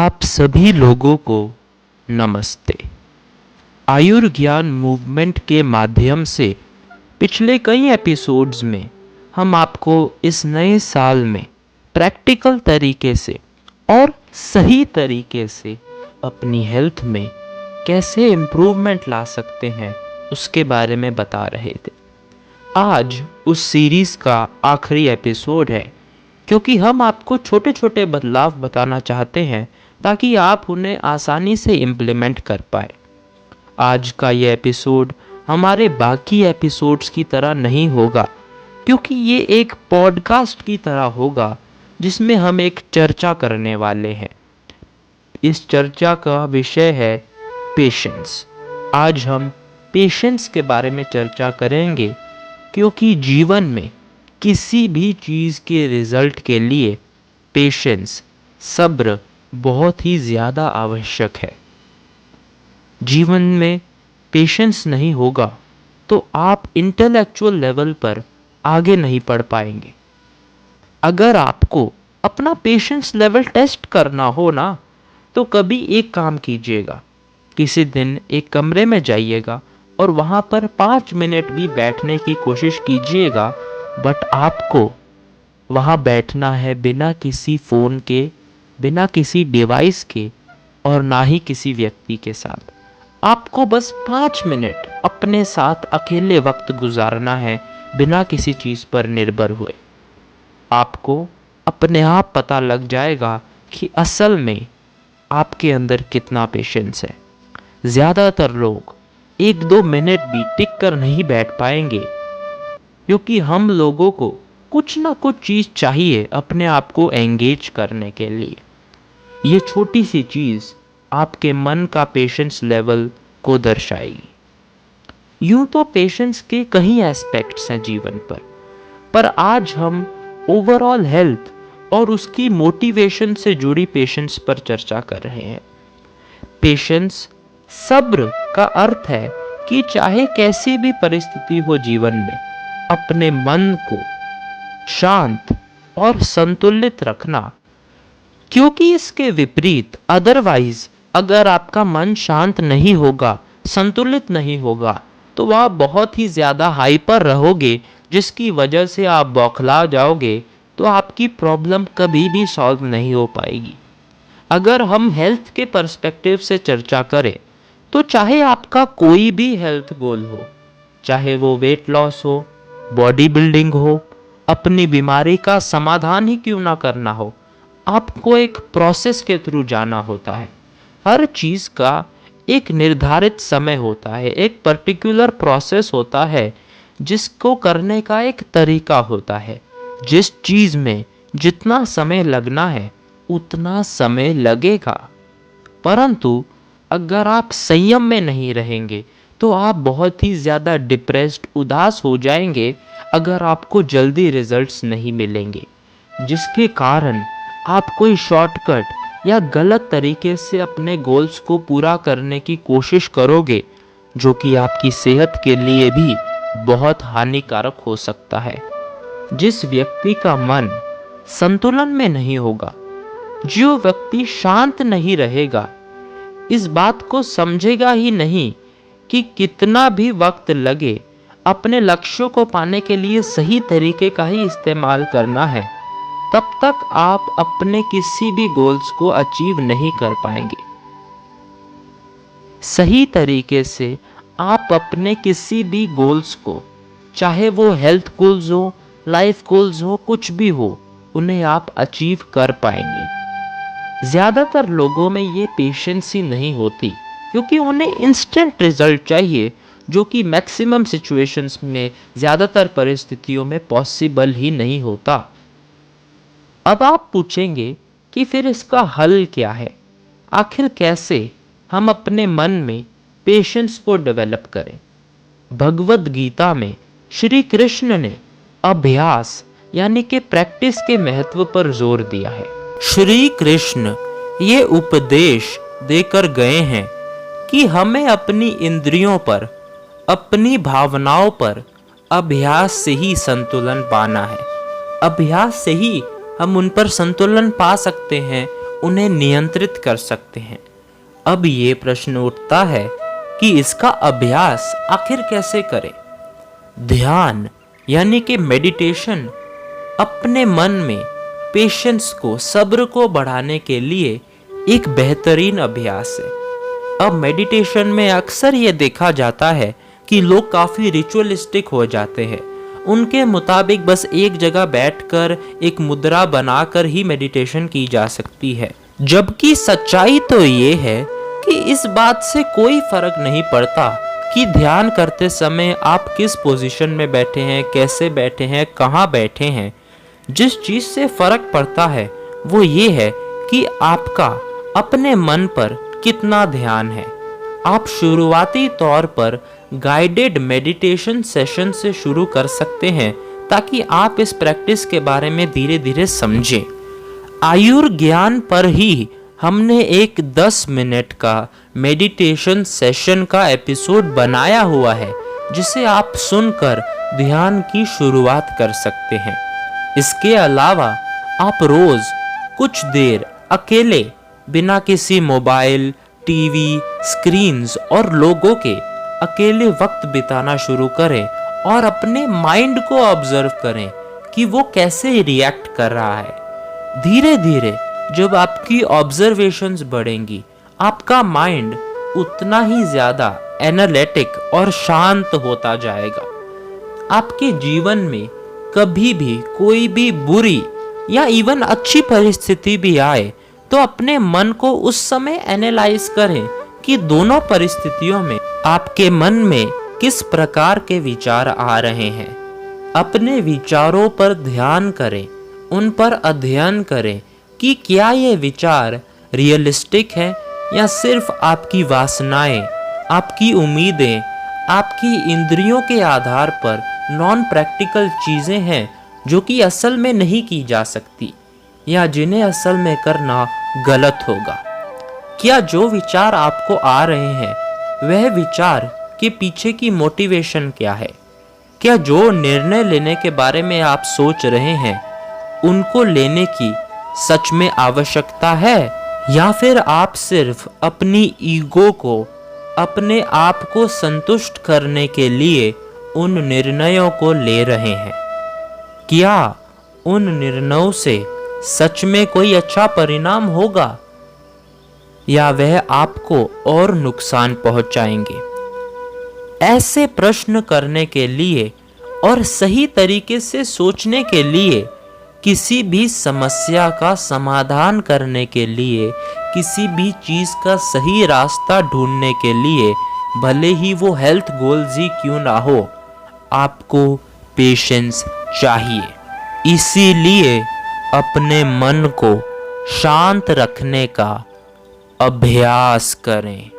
आप सभी लोगों को नमस्ते। आयुर्ज्ञान मूवमेंट के माध्यम से पिछले कई एपिसोड्स में हम आपको इस नए साल में प्रैक्टिकल तरीके से और सही तरीके से अपनी हेल्थ में कैसे इम्प्रूवमेंट ला सकते हैं उसके बारे में बता रहे थे। आज उस सीरीज़ का आखिरी एपिसोड है, क्योंकि हम आपको छोटे छोटे बदलाव बताना चाहते हैं ताकि आप उन्हें आसानी से इम्प्लीमेंट कर पाए। आज का ये एपिसोड हमारे बाकी एपिसोड्स की तरह नहीं होगा, क्योंकि ये एक पॉडकास्ट की तरह होगा जिसमें हम एक चर्चा करने वाले हैं। इस चर्चा का विषय है पेशेंस। आज हम पेशेंस के बारे में चर्चा करेंगे, क्योंकि जीवन में किसी भी चीज़ के रिजल्ट के लिए पेशेंस, सब्र बहुत ही ज़्यादा आवश्यक है। जीवन में पेशेंस नहीं होगा तो आप इंटेलेक्चुअल लेवल पर आगे नहीं बढ़ पाएंगे। अगर आपको अपना पेशेंस लेवल टेस्ट करना हो ना, तो कभी एक काम कीजिएगा, किसी दिन एक कमरे में जाइएगा और वहाँ पर 5 मिनट भी बैठने की कोशिश कीजिएगा, बट आपको वहाँ बैठना है बिना किसी फ़ोन के, बिना किसी डिवाइस के और ना ही किसी व्यक्ति के साथ। आपको बस 5 मिनट अपने साथ अकेले वक्त गुजारना है बिना किसी चीज़ पर निर्भर हुए। आपको अपने आप पता लग जाएगा कि असल में आपके अंदर कितना पेशेंस है। ज़्यादातर लोग 1-2 मिनट भी टिक कर नहीं बैठ पाएंगे, क्योंकि हम लोगों को कुछ ना कुछ चीज़ चाहिए अपने आप को एंगेज करने के लिए। ये छोटी सी चीज़ आपके मन का पेशेंस लेवल को दर्शाएगी। यूं तो पेशेंस के कई एस्पेक्ट्स हैं जीवन पर आज हम ओवरऑल हेल्थ और उसकी मोटिवेशन से जुड़ी पेशेंस पर चर्चा कर रहे हैं। पेशेंस, सब्र का अर्थ है कि चाहे कैसी भी परिस्थिति हो जीवन में, अपने मन को शांत और संतुलित रखना। क्योंकि इसके विपरीत अदरवाइज अगर आपका मन शांत नहीं होगा, संतुलित नहीं होगा, तो आप बहुत ही ज़्यादा हाइपर रहोगे, जिसकी वजह से आप बौखला जाओगे, तो आपकी प्रॉब्लम कभी भी सॉल्व नहीं हो पाएगी। अगर हम हेल्थ के पर्सपेक्टिव से चर्चा करें, तो चाहे आपका कोई भी हेल्थ गोल हो, चाहे वो वेट लॉस हो, बॉडी बिल्डिंग हो, अपनी बीमारी का समाधान ही क्यों ना करना हो, आपको एक प्रोसेस के थ्रू जाना होता है। हर चीज़ का एक निर्धारित समय होता है, एक पर्टिकुलर प्रोसेस होता है, जिसको करने का एक तरीका होता है। जिस चीज़ में जितना समय लगना है उतना समय लगेगा, परंतु अगर आप संयम में नहीं रहेंगे तो आप बहुत ही ज़्यादा डिप्रेस्ड, उदास हो जाएंगे अगर आपको जल्दी रिजल्ट्स नहीं मिलेंगे, जिसके कारण आप कोई शॉर्टकट या गलत तरीके से अपने गोल्स को पूरा करने की कोशिश करोगे, जो कि आपकी सेहत के लिए भी बहुत हानिकारक हो सकता है। जिस व्यक्ति का मन संतुलन में नहीं होगा, जो व्यक्ति शांत नहीं रहेगा, इस बात को समझेगा ही नहीं कि कितना भी वक्त लगे, अपने लक्ष्यों को पाने के लिए सही तरीके का ही इस्तेमाल करना है, तब तक आप अपने किसी भी गोल्स को अचीव नहीं कर पाएंगे। सही तरीके से आप अपने किसी भी गोल्स को, चाहे वो हेल्थ गोल्स हो, लाइफ गोल्स हो, कुछ भी हो, उन्हें आप अचीव कर पाएंगे। ज़्यादातर लोगों में ये पेशेंस ही नहीं होती, क्योंकि उन्हें इंस्टेंट रिजल्ट चाहिए, जो कि मैक्सिमम सिचुएशंस में, ज़्यादातर परिस्थितियों में पॉसिबल ही नहीं होता। अब आप पूछेंगे कि फिर इसका हल क्या है? आखिर कैसे हम अपने मन में पेशेंस को डेवलप करें? भगवद गीता में श्री कृष्ण ने अभ्यास यानी कि प्रैक्टिस के महत्व पर जोर दिया है। श्री कृष्ण ये उपदेश देकर गए हैं कि हमें अपनी इंद्रियों पर, अपनी भावनाओं पर अभ्यास से ही संतुलन पाना है। अभ्यास से ही हम उन पर संतुलन पा सकते हैं उन्हें नियंत्रित कर सकते हैं। अब ये प्रश्न उठता है कि इसका अभ्यास आखिर कैसे करें। ध्यान यानी कि मेडिटेशन अपने मन में पेशेंस को, सब्र को बढ़ाने के लिए एक बेहतरीन अभ्यास है। अब मेडिटेशन में अक्सर ये देखा जाता है कि लोग काफ़ी रिचुअलिस्टिक हो जाते हैं। उनके मुताबिक बस एक जगह बैठकर एक मुद्रा बनाकर ही मेडिटेशन की जा सकती है, जबकि सच्चाई तो ये है कि इस बात से कोई फर्क नहीं पड़ता कि ध्यान करते समय आप किस पोजीशन में बैठे हैं, कैसे बैठे हैं, कहाँ बैठे हैं। जिस चीज़ से फर्क पड़ता है वो ये है कि आपका अपने मन पर कितना ध्यान है। आप शुरुआती तौर पर गाइडेड मेडिटेशन सेशन से शुरू कर सकते हैं ताकि आप इस प्रैक्टिस के बारे में धीरे धीरे समझें। आयुर्ज्ञान पर ही हमने एक 10 मिनट का मेडिटेशन सेशन का एपिसोड बनाया हुआ है, जिसे आप सुनकर ध्यान की शुरुआत कर सकते हैं। इसके अलावा आप रोज कुछ देर अकेले बिना किसी मोबाइल, टीवी, स्क्रीन्स और लोगों के अकेले वक्त बिताना शुरू करें और अपने माइंड को ऑब्जर्व करें कि वो कैसे रिएक्ट कर रहा है। धीरे धीरे जब आपकी ऑब्जर्वेशंस बढ़ेंगी, आपका माइंड उतना ही ज्यादा एनालिटिक और शांत होता जाएगा। आपके जीवन में कभी भी कोई भी बुरी या इवन अच्छी परिस्थिति भी आए तो अपने मन को उस समय एनालाइज करें कि दोनों परिस्थितियों में आपके मन में किस प्रकार के विचार आ रहे हैं। अपने विचारों पर ध्यान करें, उन पर अध्ययन करें कि क्या ये विचार रियलिस्टिक है या सिर्फ आपकी वासनाएं, आपकी उम्मीदें, आपकी इंद्रियों के आधार पर नॉन प्रैक्टिकल चीज़ें हैं जो कि असल में नहीं की जा सकती या जिन्हें असल में करना गलत होगा। क्या जो विचार आपको आ रहे हैं वह विचार के पीछे की मोटिवेशन क्या है? क्या जो निर्णय लेने के बारे में आप सोच रहे हैं उनको लेने की सच में आवश्यकता है, या फिर आप सिर्फ अपनी ईगो को, अपने आप को संतुष्ट करने के लिए उन निर्णयों को ले रहे हैं? क्या उन निर्णयों से सच में कोई अच्छा परिणाम होगा या वह आपको और नुकसान पहुंचाएंगे? ऐसे प्रश्न करने के लिए और सही तरीके से सोचने के लिए, किसी भी समस्या का समाधान करने के लिए, किसी भी चीज़ का सही रास्ता ढूंढने के लिए, भले ही वो हेल्थ गोल्स ही क्यों ना हो, आपको पेशेंस चाहिए। इसीलिए अपने मन को शांत रखने का अभ्यास करें।